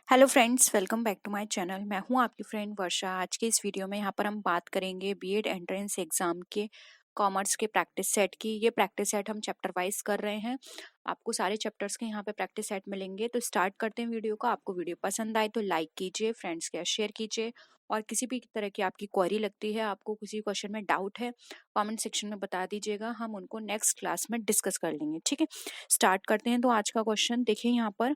Hello friends, welcome back to my channel. मैं हूं आपकी फ्रेंड वर्षा। आज के इस वीडियो में यहाँ पर हम बात करेंगे बीएड एंट्रेंस एग्जाम के कॉमर्स के प्रैक्टिस सेट की। ये प्रैक्टिस सेट हम चैप्टर वाइज कर रहे हैं। आपको सारे चैप्टर्स के यहाँ पे प्रैक्टिस सेट मिलेंगे। तो स्टार्ट करते हैं वीडियो को। आपको वीडियो पसंद आए तो लाइक कीजिए, फ्रेंड्स के साथ शेयर कीजिए, और किसी भी तरह की आपकी क्वेरी लगती है, आपको किसी क्वेश्चन में डाउट है, कमेंट सेक्शन में बता दीजिएगा। हम उनको नेक्स्ट क्लास में डिस्कस कर लेंगे। ठीक है, स्टार्ट करते हैं। तो आज का क्वेश्चन देखिए यहाँ पर,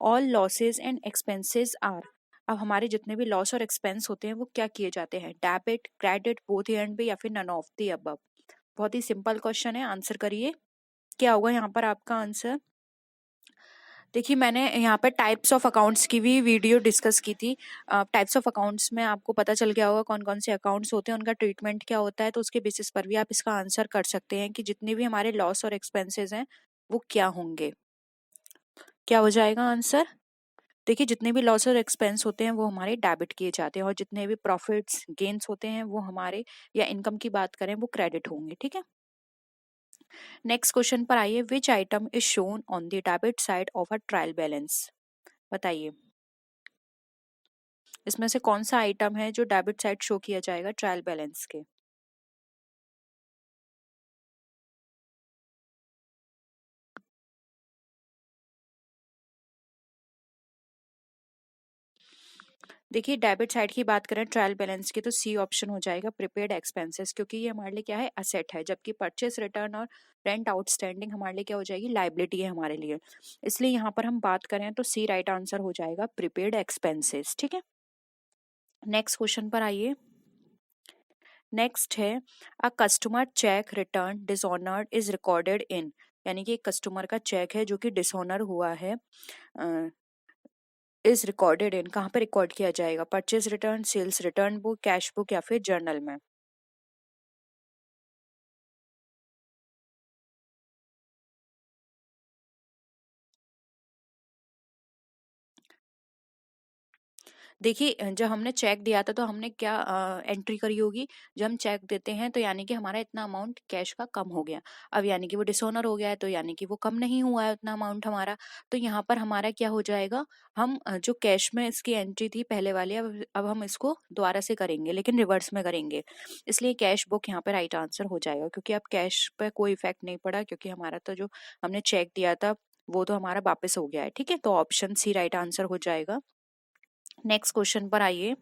all losses and expenses are. अब हमारे जितने भी लॉस और एक्सपेंस होते हैं वो क्या किए जाते हैं? डेबिट, क्रेडिट, बोथ एंड पे, या फिर नन ऑफ द अबव। बहुत ही सिंपल क्वेश्चन है, आंसर करिए। क्या होगा यहाँ पर आपका आंसर? देखिए, मैंने यहाँ पर टाइप्स ऑफ अकाउंट्स की भी वीडियो डिस्कस की थी। टाइप्स ऑफ अकाउंट्स में आपको पता चल गया होगा कौन कौन से अकाउंट्स होते हैं, उनका ट्रीटमेंट क्या होता है। तो उसके बेसिस पर भी आप इसका आंसर कर सकते हैं कि जितने भी हमारे लॉस और एक्सपेंसेस हैं वो क्या होंगे। क्या हो जाएगा आंसर? देखिए, जितने भी लॉस और एक्सपेंस होते हैं वो हमारे डेबिट किए जाते हैं, और जितने भी प्रॉफिट्स गेन्स होते हैं वो हमारे, या इनकम की बात करें, वो क्रेडिट होंगे। ठीक है, नेक्स्ट क्वेश्चन पर आइए। विच item is shown on the debit side of a trial balance? बताइए, इसमें से कौन सा आइटम है जो डेबिट साइड शो किया जाएगा ट्रायल बैलेंस के? देखिए, डेबिट साइड की बात करें ट्रायल बैलेंस की, तो सी ऑप्शन हो जाएगा, प्रीपेड एक्सपेंसेस, क्योंकि ये हमारे लिए क्या है? असेट है, जबकि परचेस रिटर्न और रेंट आउटस्टैंडिंग हमारे लिए क्या हो जाएगी? लाइबिलिटी है हमारे लिए। इसलिए यहाँ पर हम बात करें तो सी राइट आंसर हो जाएगा, प्रीपेड एक्सपेंसेस। ठीक है, नेक्स्ट क्वेश्चन पर आइए। नेक्स्ट है, a customer check return dishonoured is recorded in. यानी कि एक कस्टमर का चेक है जो कि डिसऑनर हुआ है, इज रिकॉर्डेड इन, कहाँ पे रिकॉर्ड किया जाएगा? Purchase return, sales return book, cash book, या फिर जर्नल में? देखिए, जब हमने चेक दिया था तो हमने क्या एंट्री करी होगी? जब हम चेक देते हैं तो यानी कि हमारा इतना अमाउंट कैश का कम हो गया। अब यानी कि वो डिसऑनर हो गया है, तो यानी कि वो कम नहीं हुआ है उतना अमाउंट हमारा। तो यहाँ पर हमारा क्या हो जाएगा? हम जो कैश में इसकी एंट्री थी पहले वाली, अब हम इसको दोबारा से करेंगे, लेकिन रिवर्स में करेंगे। इसलिए कैश बुक यहाँ पे राइट आंसर हो जाएगा, क्योंकि अब कैश पे कोई इफेक्ट नहीं पड़ा, क्योंकि हमारा तो जो हमने चेक दिया था वो तो हमारा वापस हो गया है। ठीक है, तो ऑप्शन सी राइट आंसर हो जाएगा। नेक्स्ट क्वेश्चन पर आइए।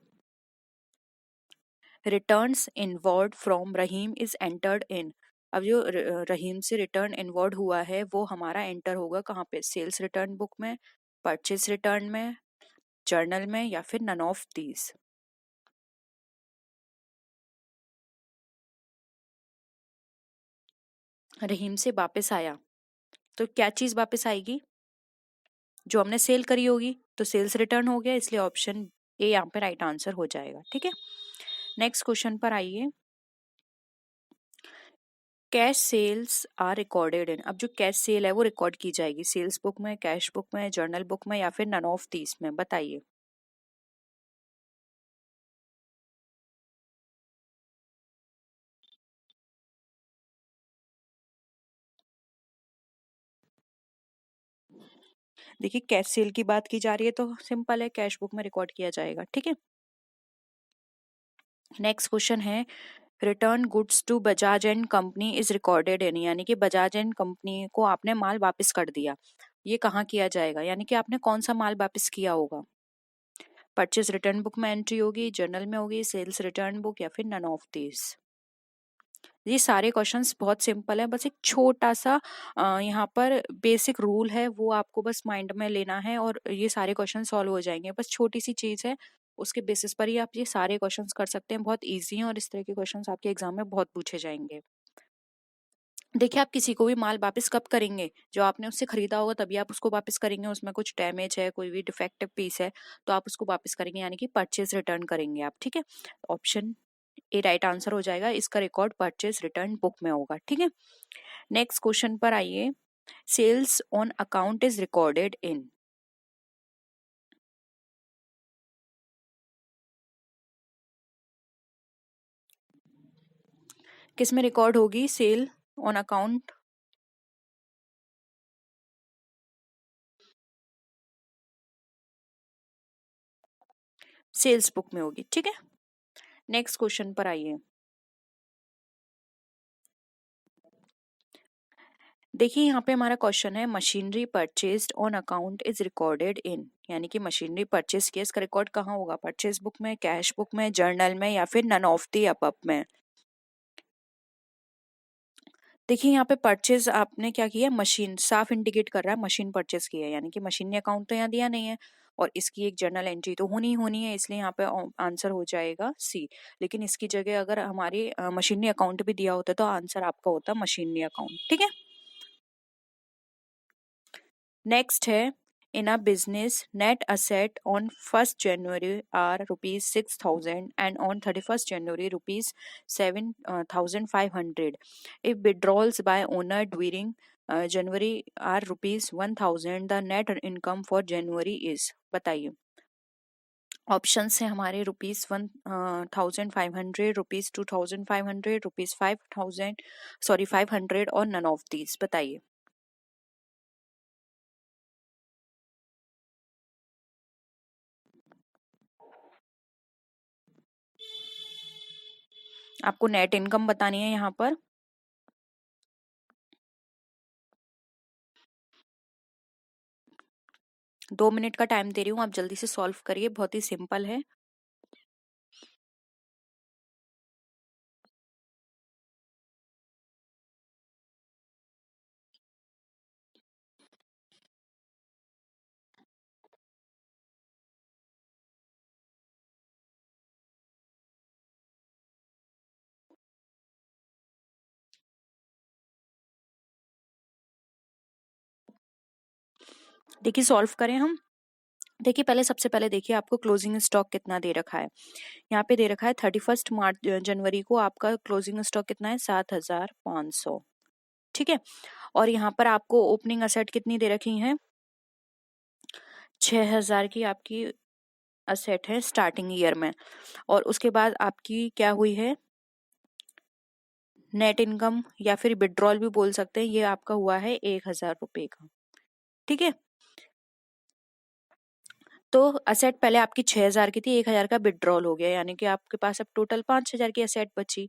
Returns inward from Rahim is entered in. अब जो रहीम से रिटर्न इनवर्ड हुआ है वो हमारा एंटर होगा कहाँ पे? सेल्स रिटर्न बुक में, परचेज रिटर्न में, जर्नल में, या फिर नन ऑफ दीज? रहीम से वापस आया तो क्या चीज वापस आएगी? जो हमने सेल करी होगी, तो सेल्स रिटर्न हो गया, इसलिए ऑप्शन ए यहाँ पे राइट आंसर हो जाएगा। ठीक है, नेक्स्ट क्वेश्चन पर आइए। Cash sales are recorded in. अब जो कैश सेल है वो रिकॉर्ड की जाएगी सेल्स बुक में, कैश बुक में, जर्नल बुक में, या फिर नन ऑफ दीस में? बताइए। देखिए, कैश सेल की बात की जा रही है तो सिंपल है, कैश बुक में रिकॉर्ड किया जाएगा। ठीक है, नेक्स्ट क्वेश्चन है, return goods to Bajaj and company is recorded in. यानी कि बजाज एंड कंपनी को आपने माल वापस कर दिया, ये कहाँ किया जाएगा? यानी कि आपने कौन सा माल वापस किया होगा? परचेज रिटर्न बुक में एंट्री होगी, जर्नल में होगी, सेल्स रिटर्न बुक, या फिर नन ऑफ दिस? ये सारे क्वेश्चंस बहुत सिंपल है, बस एक छोटा सा यहाँ पर बेसिक रूल है, वो आपको बस माइंड में लेना है और ये सारे क्वेश्चन सॉल्व हो जाएंगे। बस छोटी सी चीज है, उसके बेसिस पर ही आप ये सारे क्वेश्चंस कर सकते हैं। बहुत इजी हैं और इस तरह के क्वेश्चंस आपके एग्जाम में बहुत पूछे जाएंगे। देखिए, आप किसी को भी माल वापस कब करेंगे? जो आपने उससे खरीदा होगा तभी आप उसको वापस करेंगे। उसमें कुछ डैमेज है, कोई भी डिफेक्टिव पीस है, तो आप उसको वापस करेंगे, यानी कि परचेज रिटर्न करेंगे आप। ठीक है, ऑप्शन ए राइट आंसर हो जाएगा। इसका रिकॉर्ड परचेज रिटर्न बुक में होगा। ठीक है, नेक्स्ट क्वेश्चन पर आइए। Sales on account is recorded in. किस में रिकॉर्ड होगी sale on account? Sales book में होगी। ठीक है, नेक्स्ट क्वेश्चन पर आइए। देखिए यहाँ पे हमारा क्वेश्चन है machinery purchased on account is recorded in, यानी कि मशीनरी परचेज किया, इसका रिकॉर्ड कहाँ होगा? परचेज बुक में, कैश बुक में, जर्नल में, या फिर नन ऑफ दी अबव में। देखिए यहाँ पे परचेज आपने क्या किया, मशीन साफ इंडिकेट कर रहा है मशीन परचेज किया है, यानी कि मशीन ने अकाउंट तो यहाँ दिया नहीं है और इसकी एक जर्नल एंट्री तो होनी है, इसलिए यहाँ पे आंसर हो जाएगा सी। लेकिन इसकी जगह अगर हमारी मशीन ने अकाउंट भी दिया होता तो आंसर आपका होता मशीन ने अकाउंट। ठीक है, नेक्स्ट है in a business net asset on 1st January are ₹6,000 and on 31st January ₹7,500 if withdrawals by owner during January are ₹1,000 the net income for January is। बताइए, ऑप्शन है हमारे ₹1,500, ₹2,500, ₹5,000, sorry 500 और none of these. बताइए, आपको net income बतानी है यहाँ पर। दो मिनट का टाइम दे रही हूँ, आप जल्दी से सॉल्व करिए, बहुत ही सिंपल है। देखिए सॉल्व करें हम। देखिए पहले सबसे पहले देखिए आपको क्लोजिंग स्टॉक कितना दे रखा है। यहाँ पे दे रखा है 31 जनवरी को आपका क्लोजिंग स्टॉक कितना है, 7,500। ठीक है, और यहाँ पर आपको ओपनिंग असेट कितनी दे रखी है, 6,000 की आपकी असेट है स्टार्टिंग ईयर में। और उसके बाद आपकी क्या हुई है, नेट इनकम या फिर विड्रॉल भी बोल सकते हैं, ये आपका हुआ है 1,000 रुपए का। ठीक है, तो असेट पहले आपकी 6,000 की थी, 1,000 का विड्रॉल हो गया, यानी कि आपके पास अब टोटल 5,000 की असेट बची।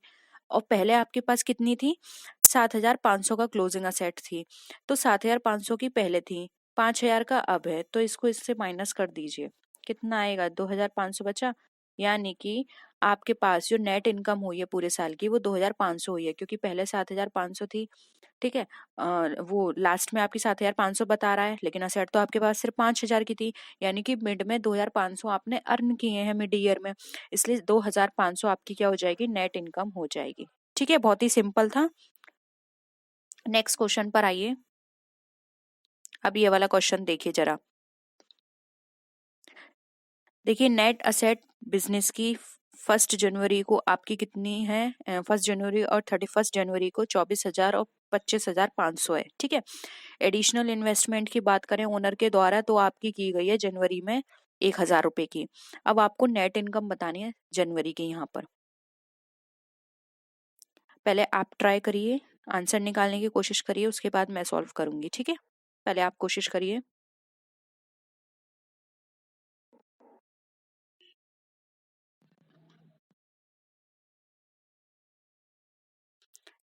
और पहले आपके पास कितनी थी, 7,500 का क्लोजिंग असेट थी, तो 7,500 की पहले थी, 5,000 का अब है, तो इसको इससे माइनस कर दीजिए, कितना आएगा, 2,500 बचा। यानी कि आपके पास जो नेट इनकम हुई है पूरे साल की वो 2,500 हुई है, क्योंकि पहले 7,500 थी। ठीक है, वो लास्ट में आपकी 7,500 बता रहा है, लेकिन असेट तो आपके पास सिर्फ 5,000 की थी, यानी कि मिड में 2,500 आपने अर्न किए हैं मिड ईयर में, इसलिए 2,500 आपकी क्या हो जाएगी, नेट इनकम हो जाएगी। ठीक है, बहुत ही सिंपल था। नेक्स्ट क्वेश्चन पर आइए। अब ये वाला क्वेश्चन देखिए जरा। देखिए नेट असेट बिजनेस की 1st जनवरी को आपकी कितनी है, 1st जनवरी और 31st जनवरी को 24,000 और 25,500 है। ठीक है, एडिशनल इन्वेस्टमेंट की बात करें ओनर के द्वारा तो आपकी की गई है जनवरी में 1,000 रुपए की। अब आपको नेट इनकम बतानी है जनवरी की। यहाँ पर पहले आप ट्राई करिए, आंसर निकालने की कोशिश करिए, उसके बाद मैं सॉल्व करूंगी। ठीक है, पहले आप कोशिश करिए।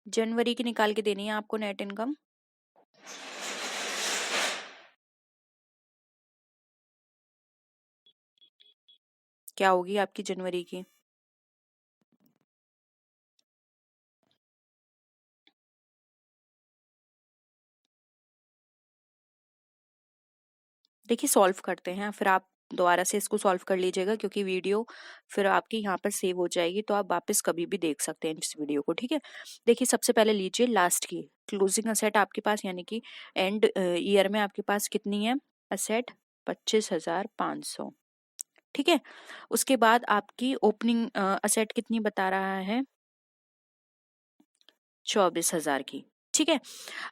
जनवरी की निकाल के देनी है आपको नेट इनकम। क्या होगी आपकी जनवरी की, देखिए सॉल्व करते हैं, फिर आप दोबारा से इसको सॉल्व कर लीजिएगा, क्योंकि वीडियो फिर आपकी यहाँ पर सेव हो जाएगी, तो आप वापस कभी भी देख सकते हैं इस वीडियो को। ठीक है, देखिए सबसे पहले लीजिए लास्ट की क्लोजिंग असेट आपके पास, यानी कि एंड ईयर में आपके पास कितनी है असेट, 25,500। ठीक है, उसके बाद आपकी ओपनिंग असेट कितनी बता रहा है, 24,000 की। ठीक है,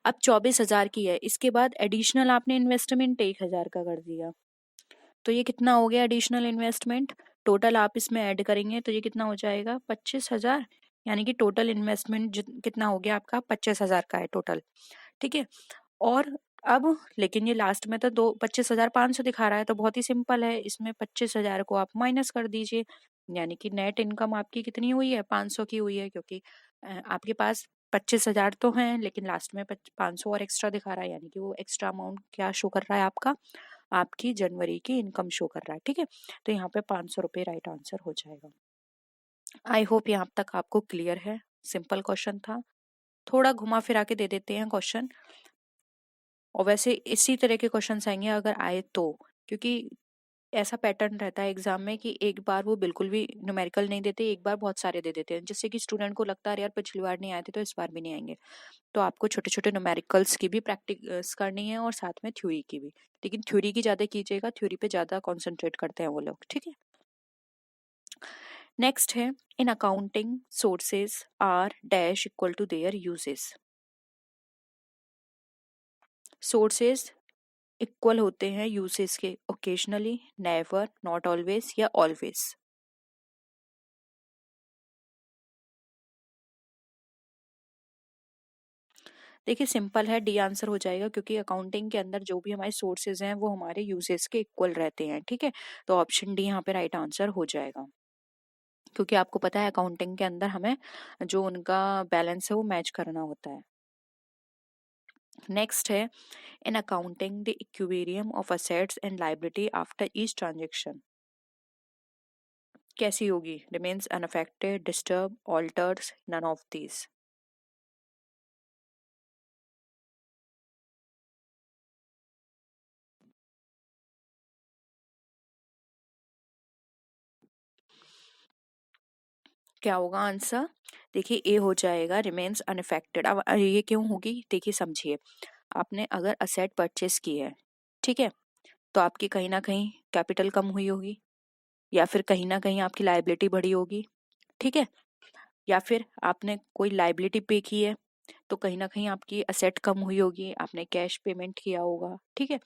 अब 24,000 की है, इसके बाद एडिशनल आपने इन्वेस्टमेंट 1,000 का कर दिया, तो ये कितना हो गया एडिशनल इन्वेस्टमेंट, टोटल आप इसमें ऐड करेंगे तो ये कितना हो जाएगा, 25,000। यानी कि टोटल इन्वेस्टमेंट कितना हो गया आपका, 25,000 का है टोटल। ठीक है, और अब लेकिन ये लास्ट में तो 25,500 दिखा रहा है, तो बहुत ही सिंपल है, इसमें 25,000 को आप माइनस कर दीजिए, यानी कि नेट इनकम आपकी कितनी हुई है, 500 की हुई है, क्योंकि आपके पास 25,000 तो हैं लेकिन लास्ट में 500 और एक्स्ट्रा दिखा रहा है, यानी कि वो एक्स्ट्रा अमाउंट क्या शो कर रहा है, आपकी जनवरी की इनकम शो कर रहा है। ठीक है, तो यहाँ पे 500 रुपये राइट आंसर हो जाएगा। आई होप यहाँ तक आपको क्लियर है। सिंपल क्वेश्चन था, थोड़ा घुमा फिरा के दे देते हैं क्वेश्चन, और वैसे इसी तरह के क्वेश्चंस आएंगे अगर आए तो, क्योंकि ऐसा पैटर्न रहता है एग्जाम में कि एक बार वो बिल्कुल भी न्यूमेरिकल नहीं देते, एक बार बहुत सारे दे देते हैं, जिससे कि स्टूडेंट को लगता है यार पिछली बार नहीं आए थे तो इस बार भी नहीं आएंगे। तो आपको छोटे छोटे न्यूमेरिकल्स की भी प्रैक्टिस करनी है और साथ में थ्योरी की भी, लेकिन थ्योरी की ज्यादा कीजिएगा, थ्योरी पे ज्यादा कॉन्सेंट्रेट करते हैं वो लोग। ठीक है, नेक्स्ट है, in accounting sources are dash equal to their uses. Sources equal होते हैं यूसेस के, ओकेजनली, नेवर, नॉट ऑलवेज या ऑलवेज। देखिए सिंपल है, डी आंसर हो जाएगा, क्योंकि अकाउंटिंग के अंदर जो भी हमारे सोर्सेज हैं वो हमारे यूसेस के इक्वल रहते हैं। ठीक है, तो ऑप्शन डी यहाँ पे राइट आंसर हो जाएगा, क्योंकि आपको पता है अकाउंटिंग के अंदर हमें जो उनका बैलेंस है वो मैच करना होता है। नेक्स्ट है, in accounting the equilibrium of assets and liability after each transaction कैसी होगी, remains unaffected, disturb, alters, none of these. क्या होगा आंसर, देखिए ए हो जाएगा, रिमेन्स अनअफेक्टेड। अब ये क्यों होगी, देखिए समझिए, आपने अगर असेट परचेस की है, ठीक है, तो आपकी कहीं ना कहीं कैपिटल कम हुई होगी, या फिर कहीं ना कहीं आपकी लायबिलिटी बढ़ी होगी। ठीक है, या फिर आपने कोई लायबिलिटी पे की है, तो कहीं ना कहीं आपकी असेट कम हुई होगी, आपने कैश पेमेंट किया होगा। ठीक है,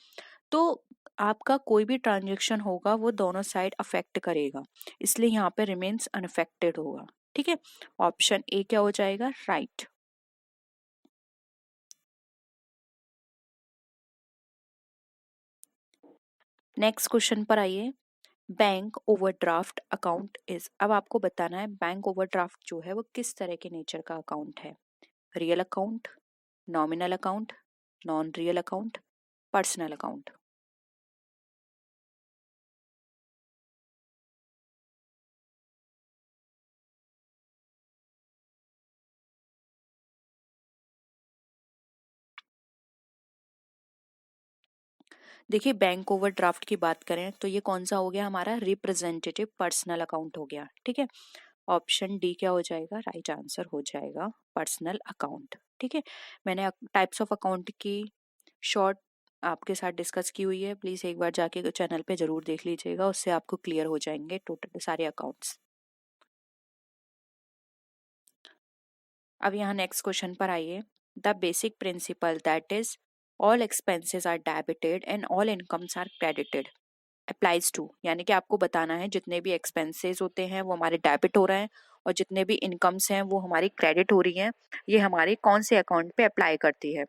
तो आपका कोई भी ट्रांजेक्शन होगा वो दोनों साइड अफेक्ट करेगा, इसलिए यहाँ पे रिमेन्स अनअफेक्टेड होगा। ठीक है, ऑप्शन ए क्या हो जाएगा, राइट। नेक्स्ट क्वेश्चन पर आइए, बैंक ओवरड्राफ्ट अकाउंट इज। अब आपको बताना है बैंक ओवरड्राफ्ट जो है वो किस तरह के नेचर का अकाउंट है, real account, nominal account, non real account, personal account. देखिए बैंक ओवरड्राफ्ट की बात करें तो ये कौन सा हो गया, हमारा रिप्रेजेंटेटिव पर्सनल अकाउंट हो गया। ठीक है, ऑप्शन डी क्या हो जाएगा, राइट आंसर हो जाएगा, पर्सनल अकाउंट। ठीक है, मैंने टाइप्स ऑफ अकाउंट की शॉर्ट आपके साथ डिस्कस की हुई है, प्लीज एक बार जाके चैनल पे जरूर देख लीजिएगा, उससे आपको क्लियर हो जाएंगे टोटल सारे अकाउंट्स। अब यहाँ नेक्स्ट क्वेश्चन पर आइए, the basic principle that is all expenses are debited and all incomes are credited applies to, यानी कि आपको बताना है जितने भी एक्सपेंसेस होते हैं वो हमारे डेबिट हो रहे हैं और जितने भी इनकम्स हैं वो हमारी क्रेडिट हो रही हैं, ये हमारे कौन से अकाउंट पे अप्लाई करती है,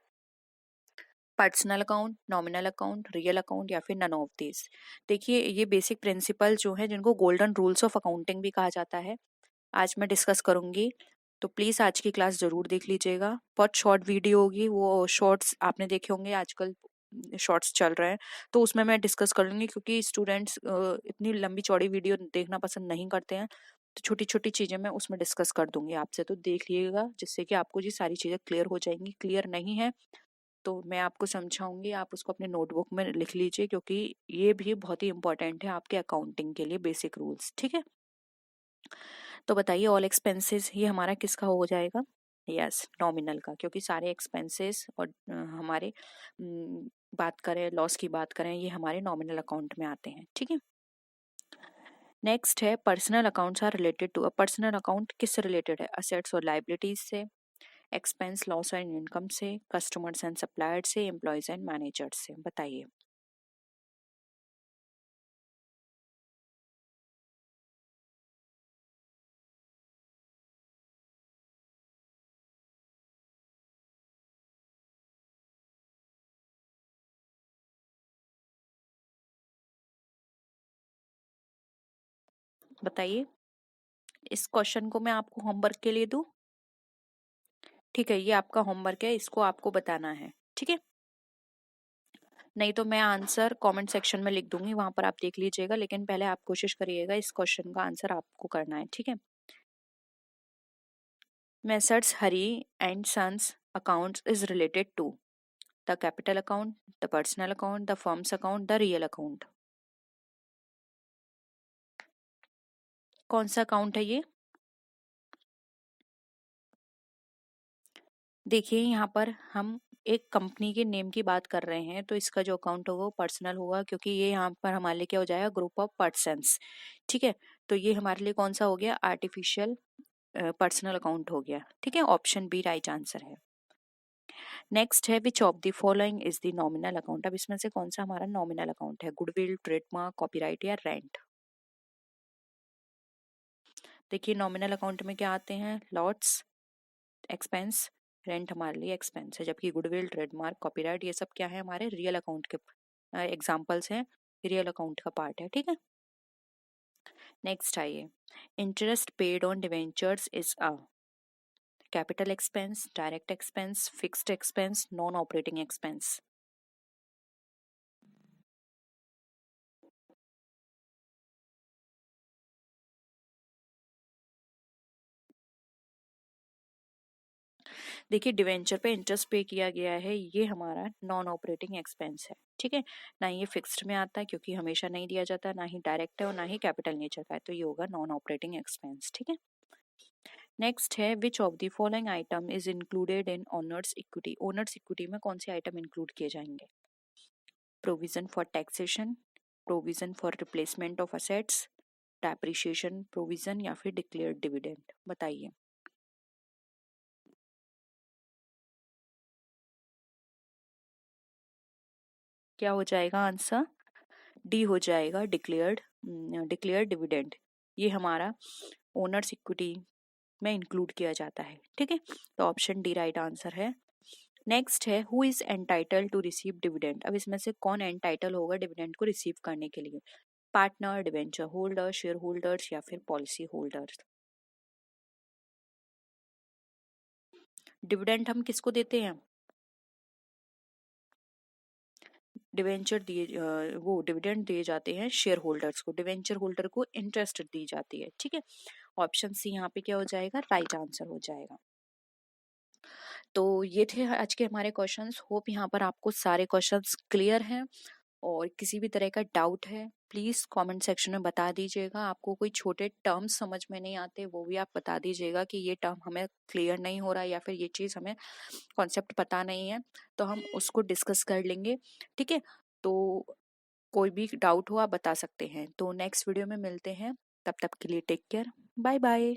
personal account, nominal account, real account या फिर नन ऑफ दिस। देखिए ये बेसिक प्रिंसिपल जो है जिनको गोल्डन रूल्स ऑफ अकाउंटिंग भी कहा जाता है, आज मैं डिस्कस करूंगी, तो प्लीज आज की क्लास जरूर देख लीजिएगा। बहुत शॉर्ट वीडियो होगी, वो शॉर्ट्स आपने देखे होंगे, आजकल शॉर्ट्स चल रहे हैं, तो उसमें मैं डिस्कस कर लूंगी, क्योंकि स्टूडेंट्स इतनी लंबी चौड़ी वीडियो देखना पसंद नहीं करते हैं, तो छोटी छोटी चीजें मैं उसमें डिस्कस कर दूंगी आपसे, तो देख लीजिएगा, जिससे कि आपको ये सारी चीजें क्लियर हो जाएंगी। क्लियर नहीं है तो मैं आपको समझाऊंगी, आप उसको अपने नोटबुक में लिख लीजिए, क्योंकि ये भी बहुत ही इंपॉर्टेंट है आपके अकाउंटिंग के लिए, बेसिक रूल्स। ठीक है, तो बताइए ऑल एक्सपेंसेस ये हमारा किसका हो जाएगा, यस नॉमिनल का, क्योंकि सारे एक्सपेंसेस और हमारे बात करें लॉस की बात करें, ये हमारे नॉमिनल अकाउंट में आते हैं। ठीक है, नेक्स्ट है personal accounts are related to, personal account किससे रिलेटेड है, असेट्स और लाइबिलिटीज से, एक्सपेंस लॉस एंड इनकम से, कस्टमर्स एंड सप्लायर्स से, एम्प्लॉयज एंड मैनेजर्स से, बताइए। बताइए। इस क्वेश्चन को मैं आपको होमवर्क के लिए दूं? ठीक है, ये आपका होमवर्क है, इसको आपको बताना है, ठीक है। नहीं तो मैं आंसर कमेंट सेक्शन में लिख दूंगी, वहां पर आप देख लीजिएगा, लेकिन पहले आप कोशिश करिएगा, इस क्वेश्चन का आंसर आपको करना है, ठीक है। Messrs Hari and sons accounts is related to the capital account, the personal account, the firm's account, the real account. कौन सा अकाउंट है ये? देखिए, यहाँ पर हम एक कंपनी के नेम की बात कर रहे हैं, तो इसका जो अकाउंट होगा वो पर्सनल होगा, क्योंकि ये यहाँ पर हमारे लिए क्या हो जाएगा, ग्रुप ऑफ पर्सन्स, ठीक है। तो ये हमारे लिए कौन सा हो गया, आर्टिफिशियल पर्सनल अकाउंट हो गया, ठीक है। ऑप्शन बी राइट आंसर है। नेक्स्ट है which of the following is the nominal account. अब इसमें से कौन सा हमारा नॉमिनल अकाउंट है, गुडविल, ट्रेडमार्क, कॉपीराइट या रेंट। देखिए, नॉमिनल अकाउंट में क्या आते हैं, लॉट्स एक्सपेंस, रेंट हमारे लिए एक्सपेंस है, जबकि गुडविल, ट्रेडमार्क, कॉपीराइट ये सब क्या है, हमारे रियल अकाउंट के एग्जाम्पल्स हैं, रियल अकाउंट का पार्ट है, ठीक है। नेक्स्ट आइए, interest paid on debentures is a capital expense, direct expense, fixed expense, non operating expense. देखिए, डिवेंचर पे इंटरेस्ट पे किया गया है, ये हमारा नॉन ऑपरेटिंग एक्सपेंस है, ठीक है। ना ये फिक्स्ड में आता है, क्योंकि हमेशा नहीं दिया जाता, ना ही डायरेक्ट है और ना ही कैपिटल नेचर का है, तो ये होगा नॉन ऑपरेटिंग एक्सपेंस, ठीक है। नेक्स्ट है which of the following item is included in owners equity. Owners equity में कौन से आइटम इंक्लूड किए जाएंगे, provision for taxation, provision for replacement of assets, depreciation provision या फिर डिक्लेयर्ड डिविडेंड। बताइए। क्या हो जाएगा आंसर, डी हो जाएगा, डिक्लेयर्ड, डिक्लेयर्ड डिविडेंड। ये हमारा ओनर्स इक्विटी में इंक्लूड किया जाता है, ठीक है। तो ऑप्शन डी राइट आंसर है। नेक्स्ट है who is entitle to receive dividend. अब इसमें से कौन एंटाइटल होगा डिविडेंड को रिसीव करने के लिए, partner, debenture holder, share holders या फिर पॉलिसी होल्डर्स। डिविडेंड हम किसको देते हैं, डिवेंचर दिए वो डिविडेंड दिए जाते हैं शेयर होल्डर्स को, डिवेंचर होल्डर को इंटरेस्ट दी जाती है, ठीक है। ऑप्शन सी यहाँ पे क्या हो जाएगा, राइट आंसर हो जाएगा। तो ये थे आज के हमारे क्वेश्चंस, होप यहाँ पर आपको सारे क्वेश्चंस क्लियर हैं, और किसी भी तरह का डाउट है प्लीज कमेंट सेक्शन में बता दीजिएगा। आपको कोई छोटे टर्म्स समझ में नहीं आते, वो भी आप बता दीजिएगा कि ये टर्म हमें क्लियर नहीं हो रहा, या फिर ये चीज हमें कॉन्सेप्ट पता नहीं है, तो हम उसको डिस्कस कर लेंगे, ठीक है। तो कोई भी डाउट हो आप बता सकते हैं। तो नेक्स्ट वीडियो में मिलते हैं, तब तक के लिए टेक केयर, बाय बाय।